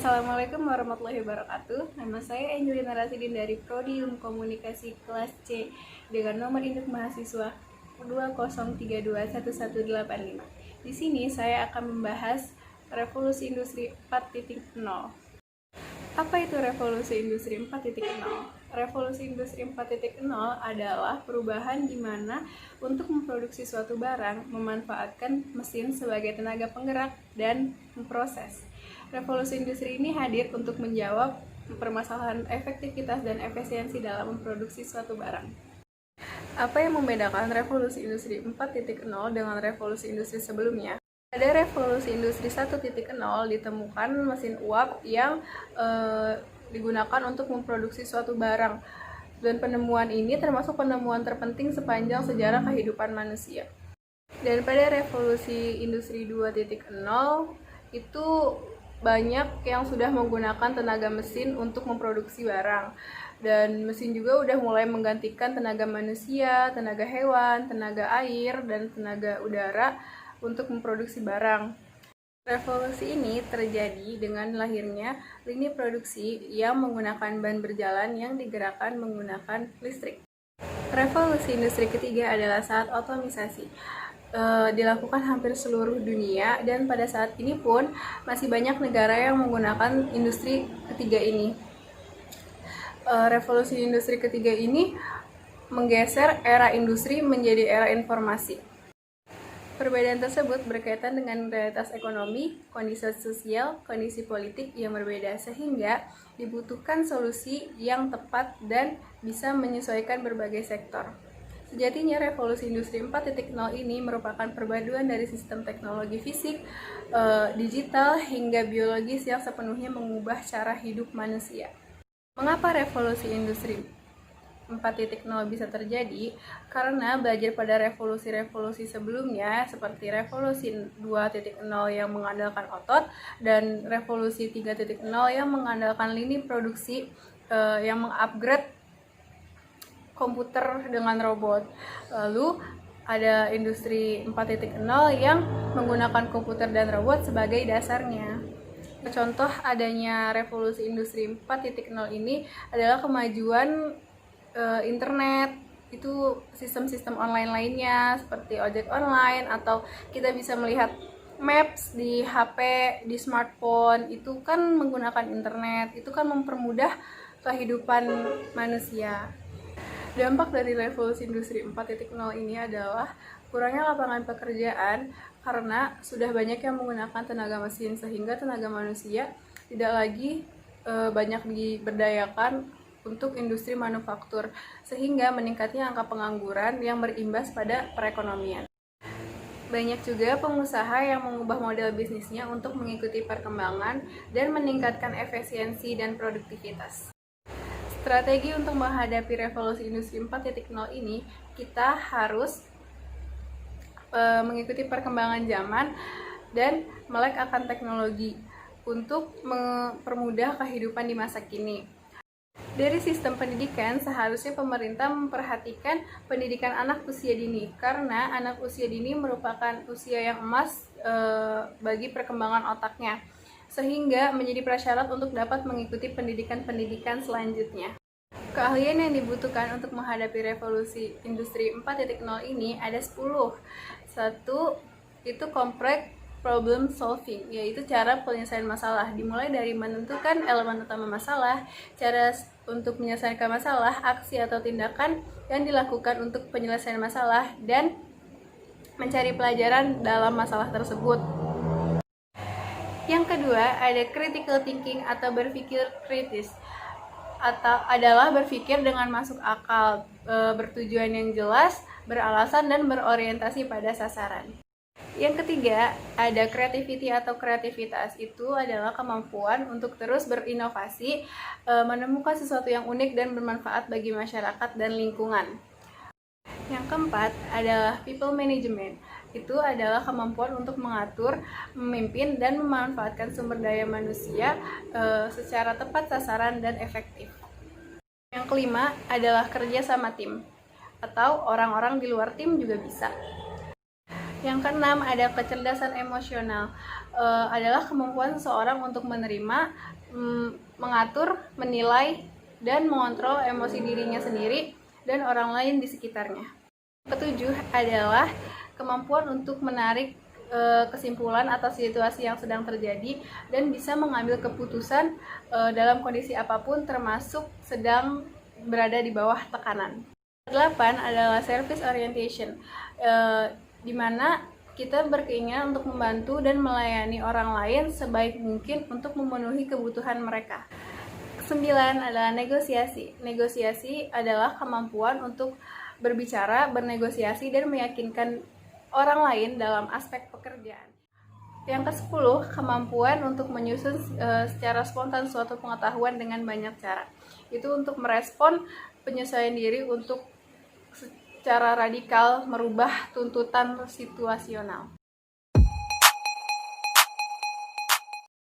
Assalamualaikum warahmatullahi wabarakatuh. Nama saya Angelina Rasidin dari Prodi Ilmu Komunikasi kelas C dengan nomor induk mahasiswa 20321185. Di sini saya akan membahas revolusi industri 4.0. Apa itu revolusi industri 4.0? Revolusi industri 4.0 adalah perubahan di mana untuk memproduksi suatu barang memanfaatkan mesin sebagai tenaga penggerak dan memproses. Revolusi industri ini hadir untuk menjawab permasalahan efektivitas dan efisiensi dalam memproduksi suatu barang. Apa yang membedakan revolusi industri 4.0 dengan revolusi industri sebelumnya? Pada revolusi industri 1.0 ditemukan mesin uap yang digunakan untuk memproduksi suatu barang. Dan penemuan ini termasuk penemuan terpenting sepanjang sejarah kehidupan manusia. Dan pada revolusi industri 2.0 itu banyak yang sudah menggunakan tenaga mesin untuk memproduksi barang. Dan mesin juga udah mulai menggantikan tenaga manusia, tenaga hewan, tenaga air, dan tenaga udara untuk memproduksi barang. Revolusi ini terjadi dengan lahirnya lini produksi yang menggunakan ban berjalan yang digerakkan menggunakan listrik. Revolusi industri ketiga adalah saat otomisasi. Dilakukan hampir seluruh dunia dan pada saat ini pun masih banyak negara yang menggunakan industri ketiga ini. Revolusi industri ketiga ini menggeser era industri menjadi era informasi. Perbedaan tersebut berkaitan dengan realitas ekonomi, kondisi sosial, kondisi politik yang berbeda sehingga dibutuhkan solusi yang tepat dan bisa menyesuaikan berbagai sektor. Sejatinya revolusi industri 4.0 ini merupakan perpaduan dari sistem teknologi fisik, digital hingga biologis yang sepenuhnya mengubah cara hidup manusia. Mengapa revolusi industri 4.0 bisa terjadi? Karena belajar pada revolusi-revolusi sebelumnya seperti revolusi 2.0 yang mengandalkan otot dan revolusi 3.0 yang mengandalkan lini produksi yang mengupgrade komputer dengan robot. Lalu ada industri 4.0 yang menggunakan komputer dan robot sebagai dasarnya. Contoh adanya revolusi industri 4.0 ini adalah kemajuan internet, itu sistem-sistem online lainnya seperti ojek online atau kita bisa melihat maps di HP, di smartphone, itu kan menggunakan internet, itu kan mempermudah kehidupan manusia. Dampak dari revolusi industri 4.0 ini adalah kurangnya lapangan pekerjaan karena sudah banyak yang menggunakan tenaga mesin sehingga tenaga manusia tidak lagi banyak diberdayakan untuk industri manufaktur sehingga meningkatnya angka pengangguran yang berimbas pada perekonomian. Banyak juga pengusaha yang mengubah model bisnisnya untuk mengikuti perkembangan dan meningkatkan efisiensi dan produktivitas. Strategi untuk menghadapi revolusi industri 4.0 ini, kita harus mengikuti perkembangan zaman dan melek akan teknologi untuk mempermudah kehidupan di masa kini. Dari sistem pendidikan, seharusnya pemerintah memperhatikan pendidikan anak usia dini karena anak usia dini merupakan usia yang emas bagi perkembangan otaknya, sehingga menjadi prasyarat untuk dapat mengikuti pendidikan-pendidikan selanjutnya. Keahlian yang dibutuhkan untuk menghadapi revolusi industri 4.0 ini ada 10. Satu, itu complex problem solving, yaitu cara penyelesaian masalah, dimulai dari menentukan elemen utama masalah, cara untuk menyelesaikan masalah, aksi atau tindakan yang dilakukan untuk penyelesaian masalah, dan mencari pelajaran dalam masalah tersebut. Yang kedua, ada critical thinking atau berpikir kritis, atau adalah berpikir dengan masuk akal, bertujuan yang jelas, beralasan, dan berorientasi pada sasaran. Yang ketiga, ada creativity atau kreativitas. Itu adalah kemampuan untuk terus berinovasi, menemukan sesuatu yang unik dan bermanfaat bagi masyarakat dan lingkungan. Yang keempat adalah people management. Itu adalah kemampuan untuk mengatur, memimpin, dan memanfaatkan sumber daya manusia secara tepat sasaran dan efektif. Yang kelima adalah kerja sama tim, atau orang-orang di luar tim juga bisa. Yang keenam ada kecerdasan emosional. Adalah kemampuan seseorang untuk menerima, mengatur, menilai, dan mengontrol emosi dirinya sendiri dan orang lain di sekitarnya. Ketujuh adalah kemampuan untuk menarik kesimpulan atas situasi yang sedang terjadi dan bisa mengambil keputusan dalam kondisi apapun, termasuk sedang berada di bawah tekanan. 8 adalah service orientation, di mana kita berkeinginan untuk membantu dan melayani orang lain sebaik mungkin untuk memenuhi kebutuhan mereka. 9 adalah negosiasi. Negosiasi adalah kemampuan untuk berbicara, bernegosiasi, dan meyakinkan orang lain dalam aspek pekerjaan. Yang ke-10, kemampuan untuk menyusun secara spontan suatu pengetahuan dengan banyak cara. Itu untuk merespon penyesuaian diri untuk secara radikal merubah tuntutan situasional.